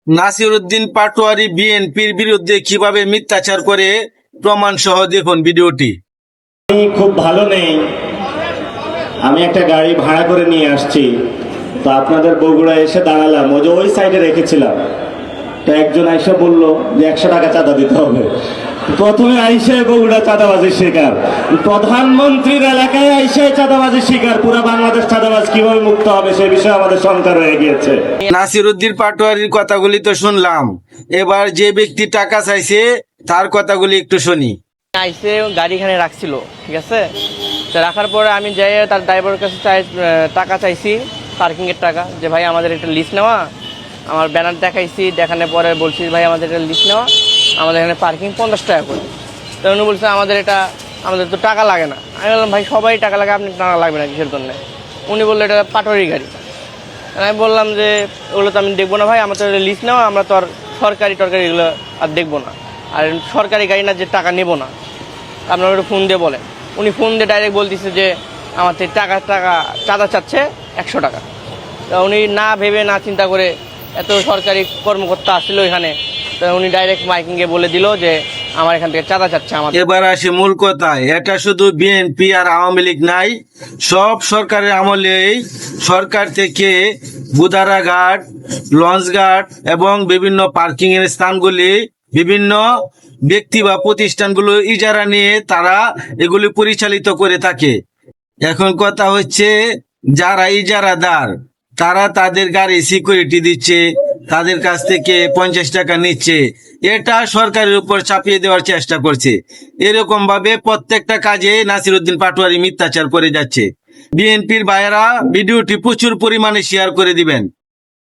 নাসিরউদ্দিন পাটোয়ারি বিএনপির বিরুদ্ধে কিভাবে মিথ্যাচার করে প্রমাণ সহ দেখুন ভিডিওটি। আমি খুব ভালো নেই, আমি একটা গাড়ি ভাড়া করে নিয়ে আসছি, তো আপনাদের বগুড়া এসে দাঁড়ালাম, ওই যে ওই সাইডে রেখেছিলাম। তো একজন আইসা বললো যে 100 টাকা চাঁদা দিতে হবে। প্রথমে আইসে বগুড়া চাঁদাবাজির শিকার, প্রধানমন্ত্রীর এলাকায় আইসে চাঁদাবাজির শিকার, পুরো বাংলাদেশ চাঁদাবাজ কিভাবে মুক্ত হবে সে বিষয়ে আমাদের শঙ্কা রয়ে গিয়েছে। নাসিরউদ্দিন পাটোয়ারির কথাগুলি তো শুনলাম, এবার যে ব্যক্তি টাকা চাইছে তার কথাগুলি একটু শুনি। আইসে গাড়ি এখানে রাখছিল, ঠিক আছে। তো রাখার পরে আমি যাই তার ড্রাইভারের কাছে টাকা চাইছি, পার্কিংয়ের টাকা, যে ভাই আমাদের একটা লিস্ট নেওয়া। আমার ব্যানার দেখাইছি, দেখানোর পরে বলছি ভাই আমাদের একটা লিস্ট নেওয়া, আমাদের এখানে পার্কিং 50 টাকা করে। তো উনি বলছে আমাদের তো টাকা লাগে না। আমি বললাম ভাই সবাই টাকা লাগে, আপনি টাকা লাগবে না কিসের জন্য? উনি বললো এটা পাটোয়ারি গাড়ি। আমি বললাম যে ওগুলো তো আমি দেখবো না ভাই, আমার তো লিস্ট নেওয়া, আমরা তো আর সরকারি এগুলো আর দেখবো না, আর সরকারি গাড়ি না যে টাকা নেবো না। আপনার ওটা ফোন দিয়ে বলেন। উনি ফোন দিয়ে ডাইরেক্ট বলতেছে যে আমার থেকে টাকা চাঁদা চাচ্ছে 100 টাকা। তা উনি না ভেবে না চিন্তা করে, এত সরকারি কর্মকর্তা আসছিল এখানে, তো উনি ডাইরেক্ট মাইকিংয়ে বলে দিল যে আমার এখান থেকে চাঁদা চাচ্ছে। আমাদের এবার আসে মূল কথায়, এটা শুধু বিএনপি আর আওয়ামী লীগ নাই, সব সরকারের আমলেই সরকার থেকে বুদারাঘাট, লঞ্চঘাট এবং বিভিন্ন পার্কিং এর স্থানগুলি বিভিন্ন ব্যক্তি বা প্রতিষ্ঠানগুলো ইজারা নিয়ে তারা এগুলি পরিচালিত করে থাকে। এখন কথা হচ্ছে, যারা ইজারাদার তারা তাদের গাড়ি সিকিউরিটি দিচ্ছে, তাদের কাছ থেকে 50 টাকা নিচ্ছে, এটা সরকারের উপর চাপিয়ে দেওয়ার চেষ্টা করছে। এরকম ভাবে প্রত্যেকটা কাজে নাসিরউদ্দিন পাটোয়ারি মিথ্যাচার করে যাচ্ছে। বিএনপির ভাইয়েরা ভিডিওটি প্রচুর পরিমাণে শেয়ার করে দিবেন।